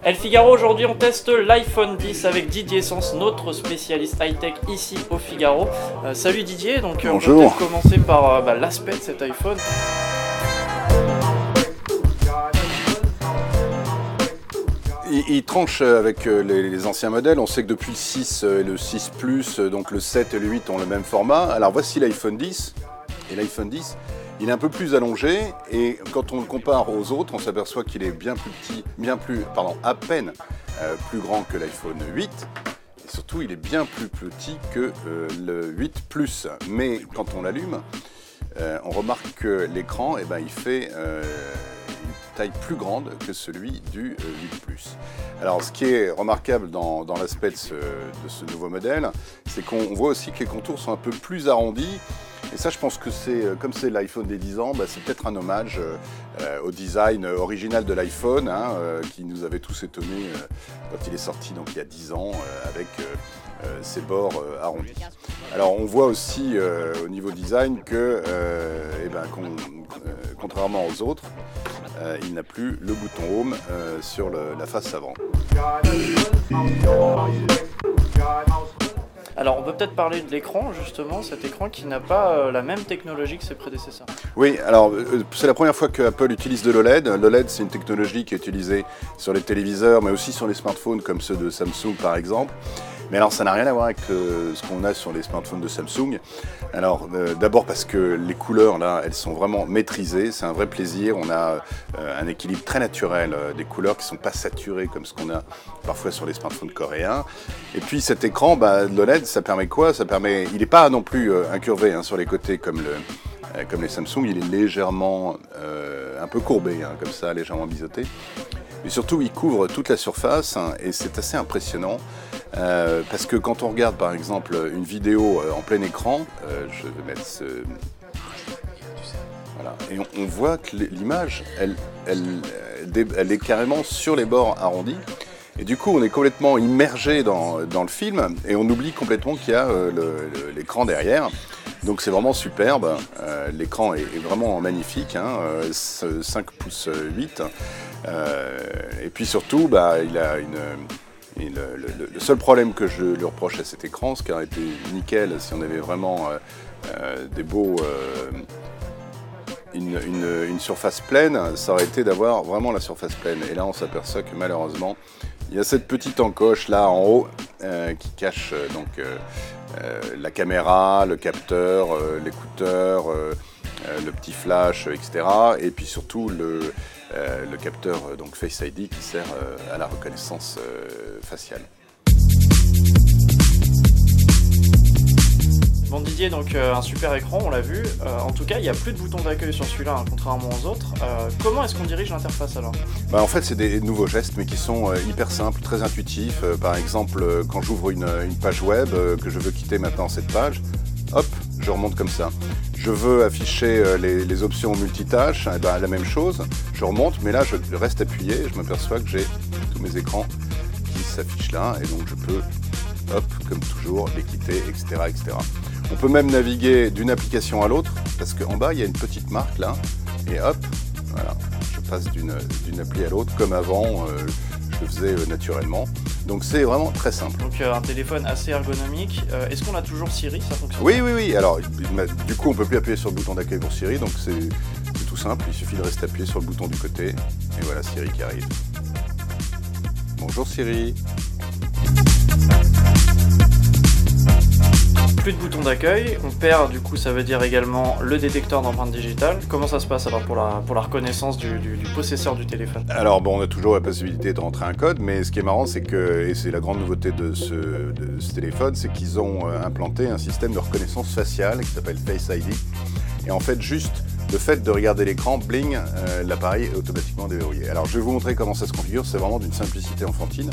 El Figaro, aujourd'hui on teste l'iPhone 10 avec Didier Sens, notre spécialiste high-tech ici au Figaro. Salut Didier, donc on peut peut-être commencer par l'aspect de cet iPhone. Il tranche avec les anciens modèles. On sait que depuis le 6 et le 6 Plus, donc le 7 et le 8 ont le même format. Alors voici l'iPhone 10. Et l'iPhone 10, il est un peu plus allongé. Et quand on le compare aux autres, on s'aperçoit qu'il est à peine plus grand que l'iPhone 8. Et surtout, il est bien plus petit que le 8 Plus. Mais quand on l'allume, on remarque que l'écran, il fait taille plus grande que celui du 8 Plus. Alors ce qui est remarquable dans l'aspect de ce nouveau modèle, c'est qu'on voit aussi que les contours sont un peu plus arrondis. Et ça, je pense que comme c'est l'iPhone des 10 ans, c'est peut-être un hommage au design original de l'iPhone, qui nous avait tous étonnés quand il est sorti donc il y a 10 ans, avec ses bords arrondis. Alors on voit aussi au niveau design que, contrairement aux autres, il n'a plus le bouton Home sur la face avant. Alors on peut peut-être parler de l'écran, justement, cet écran qui n'a pas la même technologie que ses prédécesseurs. Oui, alors c'est la première fois que Apple utilise de l'OLED. L'OLED, c'est une technologie qui est utilisée sur les téléviseurs, mais aussi sur les smartphones comme ceux de Samsung par exemple. Mais alors ça n'a rien à voir avec ce qu'on a sur les smartphones de Samsung. Alors d'abord parce que les couleurs là, elles sont vraiment maîtrisées, c'est un vrai plaisir. On a un équilibre très naturel des couleurs qui ne sont pas saturées comme ce qu'on a parfois sur les smartphones coréens. Et puis cet écran, l'OLED, ça permet quoi ? Il n'est pas non plus incurvé sur les côtés comme les Samsung, il est légèrement un peu courbé, comme ça, légèrement biseauté. Mais surtout, il couvre toute la surface et c'est assez impressionnant. Parce que quand on regarde par exemple une vidéo en plein écran, je vais mettre ce... Voilà, et on voit que l'image, elle est carrément sur les bords arrondis. Et du coup, on est complètement immergé dans le film et on oublie complètement qu'il y a l'écran derrière. Donc c'est vraiment superbe. L'écran est vraiment magnifique, 5 pouces 8. Et puis surtout, il a le seul problème que je lui reproche à cet écran, ce qui aurait été nickel si on avait vraiment une surface pleine, ça aurait été d'avoir vraiment la surface pleine. Et là, on s'aperçoit que malheureusement, il y a cette petite encoche là en haut qui cache la caméra, le capteur, l'écouteur, le petit flash, etc. Et puis surtout le capteur donc Face ID qui sert à la reconnaissance faciale. Bon Didier, donc un super écran, on l'a vu. En tout cas, il n'y a plus de bouton d'accueil sur celui-là, contrairement aux autres. Comment est-ce qu'on dirige l'interface alors ? En fait, c'est des nouveaux gestes, mais qui sont hyper simples, très intuitifs. Par exemple, quand j'ouvre une page web, que je veux quitter maintenant cette page, hop, je remonte comme ça. Je veux afficher les options multitâches, la même chose. Je remonte, mais là, je reste appuyé et je m'aperçois que j'ai tous mes écrans qui s'affichent là. Et donc, je peux, hop, comme toujours, les quitter, etc., etc. On peut même naviguer d'une application à l'autre, parce qu'en bas, il y a une petite marque là. Et hop, voilà, je passe d'une appli à l'autre, comme avant, je le faisais naturellement. Donc c'est vraiment très simple. Donc un téléphone assez ergonomique. Est-ce qu'on a toujours Siri ? Ça fonctionne ? Oui. Alors du coup on peut plus appuyer sur le bouton d'accueil pour Siri, donc c'est tout simple. Il suffit de rester appuyé sur le bouton du côté et voilà Siri qui arrive. Bonjour Siri. Plus de bouton d'accueil, on perd du coup ça veut dire également le détecteur d'empreinte digitale. Comment ça se passe alors pour la reconnaissance du possesseur du téléphone ? Alors on a toujours la possibilité de rentrer un code, mais ce qui est marrant c'est que, et c'est la grande nouveauté de ce téléphone, c'est qu'ils ont implanté un système de reconnaissance faciale qui s'appelle Face ID. Et en fait juste le fait de regarder l'écran, bling, l'appareil est automatiquement déverrouillé. Alors je vais vous montrer comment ça se configure, c'est vraiment d'une simplicité enfantine.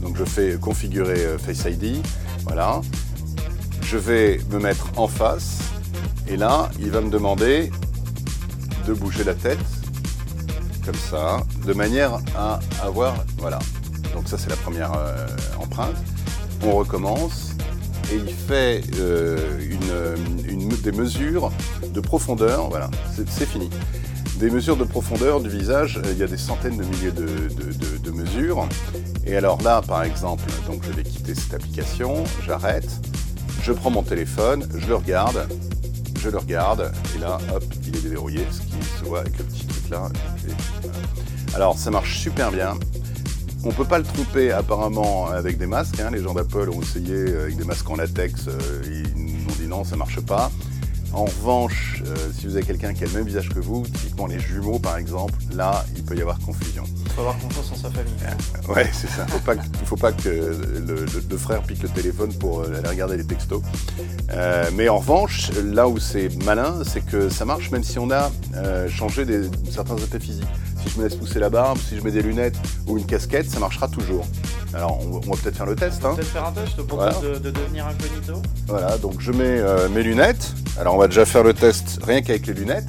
Donc je fais configurer Face ID, voilà. Je vais me mettre en face et là, il va me demander de bouger la tête comme ça, de manière à avoir, voilà. Donc ça, c'est la première empreinte. On recommence et il fait des mesures de profondeur, voilà, c'est fini. Des mesures de profondeur du visage, il y a des centaines de milliers de mesures. Et alors là, par exemple, donc je vais quitter cette application, j'arrête, je prends mon téléphone, je le regarde, et là, hop, il est déverrouillé, ce qui se voit avec le petit truc là. Et voilà. Alors, ça marche super bien. On ne peut pas le tromper apparemment avec des masques. Les gens d'Apple ont essayé avec des masques en latex, ils nous ont dit non, ça ne marche pas. En revanche, si vous avez quelqu'un qui a le même visage que vous, typiquement les jumeaux par exemple, là, il peut y avoir confusion. Il faut avoir confiance en sa famille. Ouais, c'est ça. Il ne faut pas que le frère pique le téléphone pour aller regarder les textos. Mais en revanche, là où c'est malin, c'est que ça marche même si on a changé certains effets physiques. Si je me laisse pousser la barbe, si je mets des lunettes ou une casquette, ça marchera toujours. Alors, on va peut-être faire le test. On va peut-être faire un test, je te propose de devenir incognito. Voilà, donc je mets mes lunettes. Alors, on va déjà faire le test rien qu'avec les lunettes.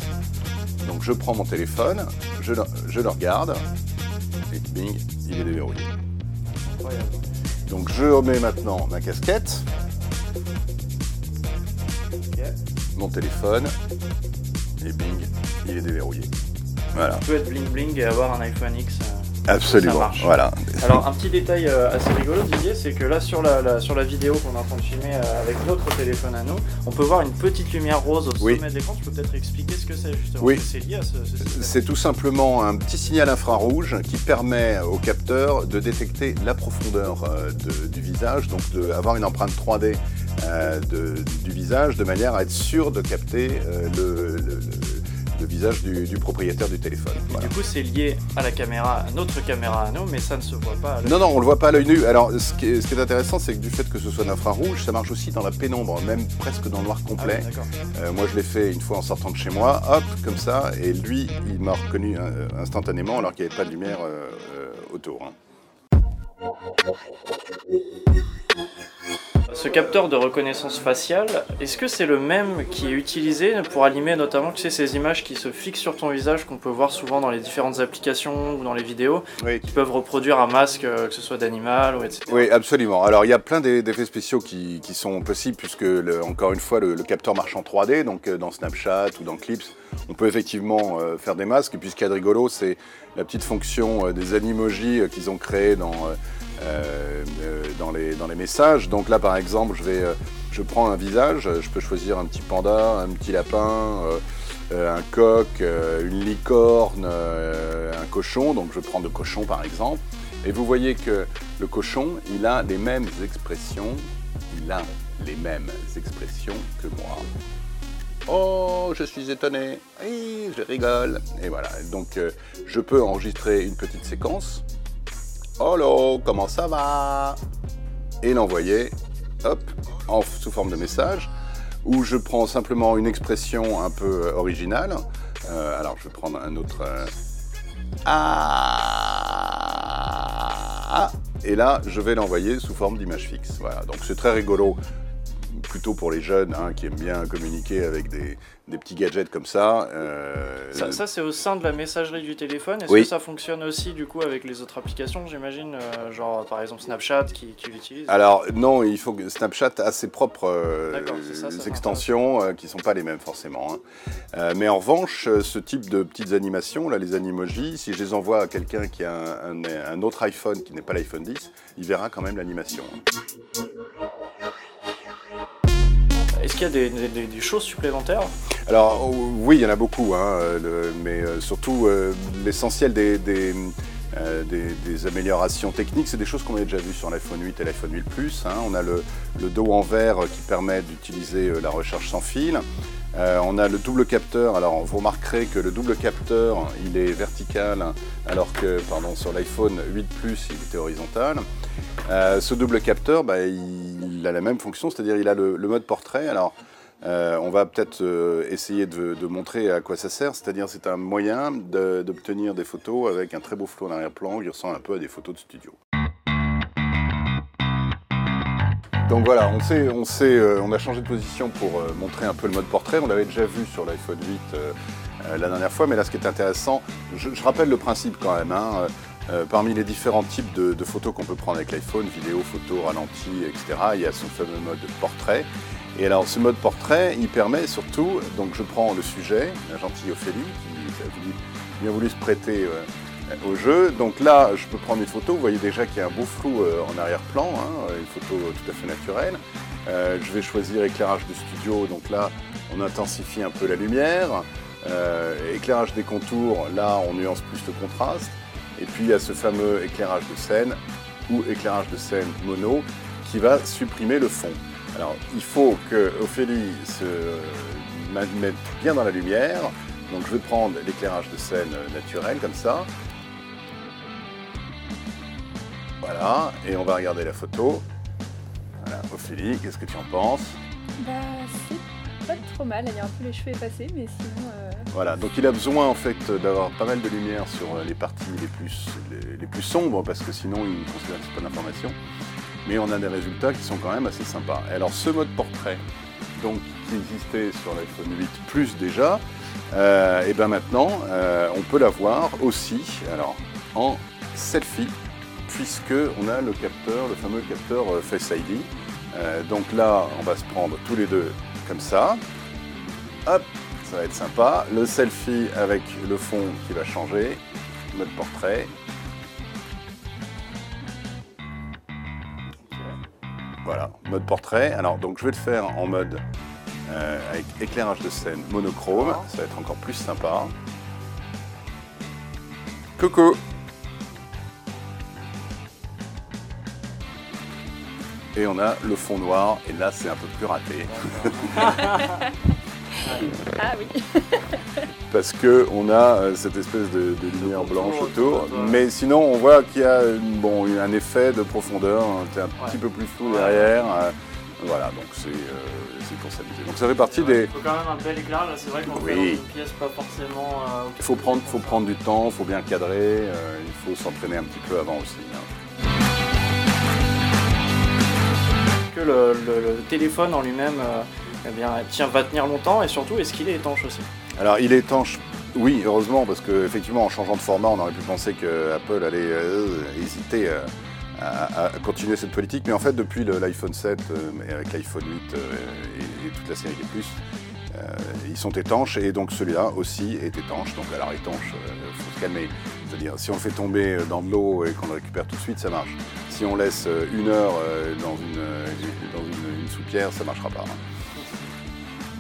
Donc, je prends mon téléphone, je le regarde, et bing, il est déverrouillé. Incroyable. Donc, je remets maintenant ma casquette, mon téléphone, et bing, il est déverrouillé. Voilà. On peut être bling bling et avoir un iPhone X. Absolument, ça marche. Voilà. Alors un petit détail assez rigolo Didier, c'est que là sur la vidéo qu'on est en train de filmer avec notre téléphone à nous, on peut voir une petite lumière rose au sommet de l'écran. Tu peux peut-être expliquer ce que c'est justement? Oui. C'est lié à ce système. C'est tout simplement un petit signal infrarouge qui permet au capteur de détecter la profondeur du visage, donc d'avoir une empreinte 3D du visage de manière à être sûr de capter le visage du propriétaire du téléphone. Voilà. Du coup, c'est lié à la caméra, à notre caméra à nous, mais ça ne se voit pas à l'œil nu. Non, on ne le voit pas à l'œil nu. Alors, ce qui est intéressant, c'est que du fait que ce soit d'infrarouge, ça marche aussi dans la pénombre, même presque dans le noir complet. Ah oui, moi, je l'ai fait une fois en sortant de chez moi, hop, comme ça, et lui, il m'a reconnu instantanément alors qu'il n'y avait pas de lumière autour. Ce capteur de reconnaissance faciale, est-ce que c'est le même qui est utilisé pour animer notamment ces images qui se fixent sur ton visage qu'on peut voir souvent dans les différentes applications ou dans les vidéos, qui peuvent reproduire un masque, que ce soit d'animal ou etc. Oui, absolument. Alors il y a plein d'effets spéciaux qui sont possibles puisque, encore une fois, le capteur marche en 3D, donc dans Snapchat ou dans Clips, on peut effectivement faire des masques. Et puis ce qu'il y a de rigolo, c'est la petite fonction des animojis qu'ils ont créé dans les messages. Donc là par exemple je prends un visage, je peux choisir un petit panda, un petit lapin, un coq, une licorne, un cochon, donc je prends de cochon par exemple, et vous voyez que le cochon il a les mêmes expressions que moi. Oh, je suis étonné, oui, je rigole, et voilà, donc je peux enregistrer une petite séquence. Hello, comment ça va? Et l'envoyer, hop, sous forme de message, où je prends simplement une expression un peu originale. Alors, je vais prendre un autre... et là, je vais l'envoyer sous forme d'image fixe. Voilà, donc c'est très rigolo, plutôt pour les jeunes qui aiment bien communiquer avec des petits gadgets comme ça. Ça c'est au sein de la messagerie du téléphone. Est-ce que ça fonctionne aussi du coup avec les autres applications, j'imagine, genre par exemple Snapchat qui l'utilise? Alors non, il faut que Snapchat a ses propres extensions qui ne sont pas les mêmes forcément. Mais en revanche, ce type de petites animations, là, les animojis, si je les envoie à quelqu'un qui a un autre iPhone qui n'est pas l'iPhone 10, il verra quand même l'animation. Est-ce qu'il y a des choses supplémentaires? Alors oui, il y en a beaucoup, mais surtout l'essentiel des améliorations techniques, c'est des choses qu'on a déjà vues sur l'iPhone 8 et l'iPhone 8 Plus. On a le dos en verre qui permet d'utiliser la recharge sans fil. On a le double capteur. Alors vous remarquerez que le double capteur, il est vertical, alors que sur l'iPhone 8 Plus, il était horizontal. Ce double capteur, il a la même fonction, c'est-à-dire il a le mode portrait. Alors, on va peut-être essayer de montrer à quoi ça sert, c'est-à-dire c'est un moyen d'obtenir des photos avec un très beau flou en arrière-plan qui ressemble un peu à des photos de studio. Donc voilà, on a changé de position pour montrer un peu le mode portrait. On l'avait déjà vu sur l'iPhone 8 la dernière fois, mais là ce qui est intéressant, je rappelle le principe quand même. Parmi les différents types de photos qu'on peut prendre avec l'iPhone, vidéo, photo, ralenti, etc., il y a son fameux mode portrait. Et alors ce mode portrait, il permet surtout, donc je prends le sujet, la gentille Ophélie, qui bien voulu se prêter au jeu. Donc là, je peux prendre une photo. Vous voyez déjà qu'il y a un beau flou en arrière-plan, hein, une photo tout à fait naturelle. Je vais choisir éclairage de studio. Donc là, on intensifie un peu la lumière. Éclairage des contours, là, on nuance plus le contraste. Et puis, il y a ce fameux éclairage de scène ou éclairage de scène mono qui va supprimer le fond. Alors, il faut que Ophélie se mette bien dans la lumière. Donc, je vais prendre l'éclairage de scène naturel, comme ça. Voilà, et on va regarder la photo. Voilà, Ophélie, qu'est-ce que tu en penses? Bah, c'est pas trop mal, elle a un peu les cheveux effacés, mais sinon... Voilà, donc il a besoin en fait d'avoir pas mal de lumière sur les parties les plus sombres, parce que sinon il ne considère que c'est pas d'information. Mais on a des résultats qui sont quand même assez sympas. Et alors ce mode portrait, donc qui existait sur l'iPhone 8 Plus déjà, et bien maintenant on peut l'avoir aussi alors, en selfie, puisque on a le capteur, le fameux capteur Face ID. Donc là, on va se prendre tous les deux comme ça. Hop, ça va être sympa. Le selfie avec le fond qui va changer. Mode portrait. Voilà, mode portrait. Alors, donc je vais le faire en mode avec éclairage de scène monochrome. Ça va être encore plus sympa. Coucou! Et on a le fond noir, et là c'est un peu plus raté. Ah oui. Parce qu'on a cette espèce de lumière blanche autour, mais sinon on voit qu'il y a un effet de profondeur, c'est un petit peu plus flou derrière. Voilà, donc c'est pour s'amuser. Donc ça fait partie des... Il faut quand même un bel éclairage, c'est vrai qu'on fait dans une pièce pas forcément... Il faut prendre du temps, il faut bien cadrer, il faut s'entraîner un petit peu avant aussi. Que le téléphone en lui-même va tenir longtemps, et surtout est-ce qu'il est étanche aussi? Alors il est étanche, oui, heureusement, parce qu'effectivement en changeant de format on aurait pu penser que Apple allait hésiter à continuer cette politique, mais en fait depuis l'iPhone 7 et avec l'iPhone 8 et toute la série des Plus, ils sont étanches, et donc celui-là aussi est étanche. Donc alors étanche, il faut se calmer, c'est-à-dire si on le fait tomber dans de l'eau et qu'on le récupère tout de suite, ça marche. Si on laisse 1 heure dans une soupière, ça ne marchera pas.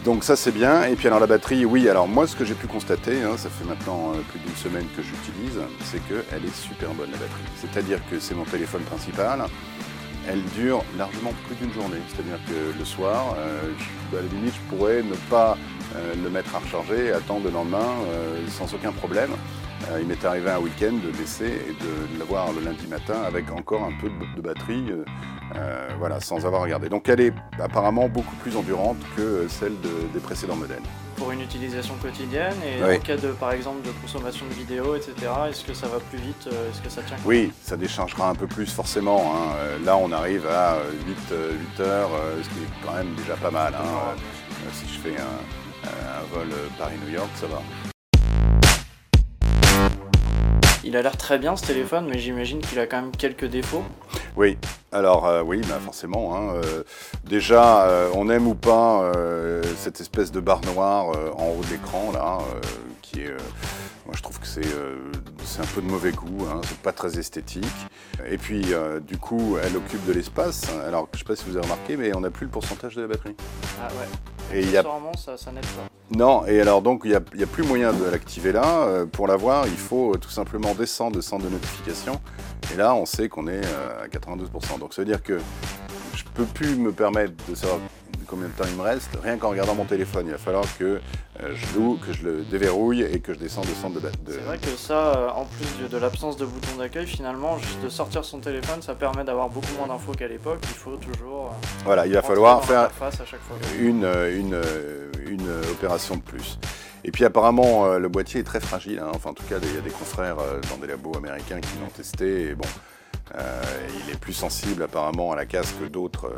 Donc ça c'est bien. Et puis alors la batterie, oui, alors moi ce que j'ai pu constater, ça fait maintenant plus d'1 semaine que j'utilise, c'est qu'elle est super bonne la batterie. C'est-à-dire que c'est mon téléphone principal, elle dure largement plus d'une journée. C'est-à-dire que le soir, à la limite je pourrais ne pas le mettre à recharger et attendre le lendemain sans aucun problème. Il m'est arrivé un week-end de laisser et de l'avoir le lundi matin avec encore un peu de batterie, voilà, sans avoir regardé. Donc elle est apparemment beaucoup plus endurante que celle des précédents modèles. Pour une utilisation quotidienne et oui. En cas de, par exemple, de consommation de vidéos, etc., est-ce que ça va plus vite? Est-ce que ça tient? Oui, ça déchargera un peu plus forcément. Là on arrive à 8 heures, ce qui est quand même déjà pas mal. Si je fais un vol Paris-New York, ça va. Il a l'air très bien ce téléphone, mais j'imagine qu'il a quand même quelques défauts. Oui, alors oui, forcément. Déjà, on aime ou pas cette espèce de barre noire en haut de l'écran, là, qui est... moi je trouve que c'est un peu de mauvais goût, c'est pas très esthétique. Et puis, du coup, elle occupe de l'espace. Alors, je sais pas si vous avez remarqué, mais on n'a plus le pourcentage de la batterie. Ah ouais. Et ça n'aide pas. Non, et alors donc il n'y a plus moyen de l'activer là. Pour l'avoir, il faut tout simplement descendre le centre de notification. Et là, on sait qu'on est à 92%. Donc ça veut dire que je ne peux plus me permettre de savoir combien de temps il me reste. Rien qu'en regardant mon téléphone, il va falloir que je le déverrouille et que je descende le centre de batterie. C'est vrai que ça, en plus de l'absence de bouton d'accueil, finalement, juste de sortir son téléphone, ça permet d'avoir beaucoup moins d'infos qu'à l'époque. Il faut toujours voilà, il va falloir faire à chaque fois. une opération de plus. Et puis apparemment, le boîtier est très fragile. Enfin, en tout cas, il y a des confrères dans des labos américains qui l'ont testé. Et bon, il est plus sensible apparemment à la casse que d'autres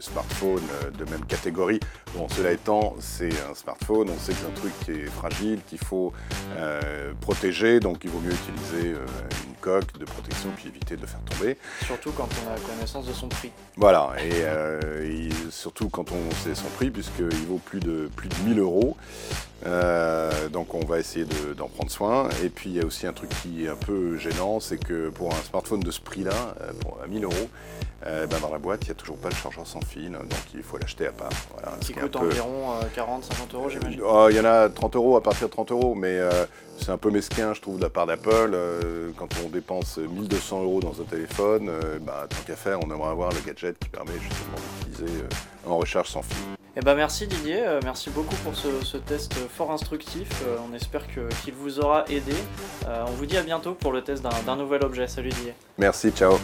smartphones de même catégorie. Bon, cela étant, c'est un smartphone, on sait que c'est un truc qui est fragile, qu'il faut protéger, donc il vaut mieux utiliser une coque de protection, puis éviter de le faire tomber. Surtout quand on a connaissance de son prix. Voilà, et surtout quand on sait son prix, puisqu'il vaut plus de 1000 €. Donc on va essayer d'en prendre soin. Et puis il y a aussi un truc qui est un peu gênant, c'est que pour un smartphone de ce prix-là, à 1000 €, dans la boîte, il n'y a toujours pas le chargeur sans fil, donc il faut l'acheter à part. Voilà, qui coûte environ 40-50 € j'imagine. Il y en a 30 € à partir de 30 €, mais c'est un peu mesquin, je trouve, de la part d'Apple. Quand on dépense 1200 € dans un téléphone, tant qu'à faire, on aimerait avoir le gadget qui permet justement d'utiliser en recharge sans fil. Eh ben merci Didier, merci beaucoup pour ce test fort instructif, on espère qu'il vous aura aidé. On vous dit à bientôt pour le test d'un nouvel objet. Salut Didier. Merci, ciao.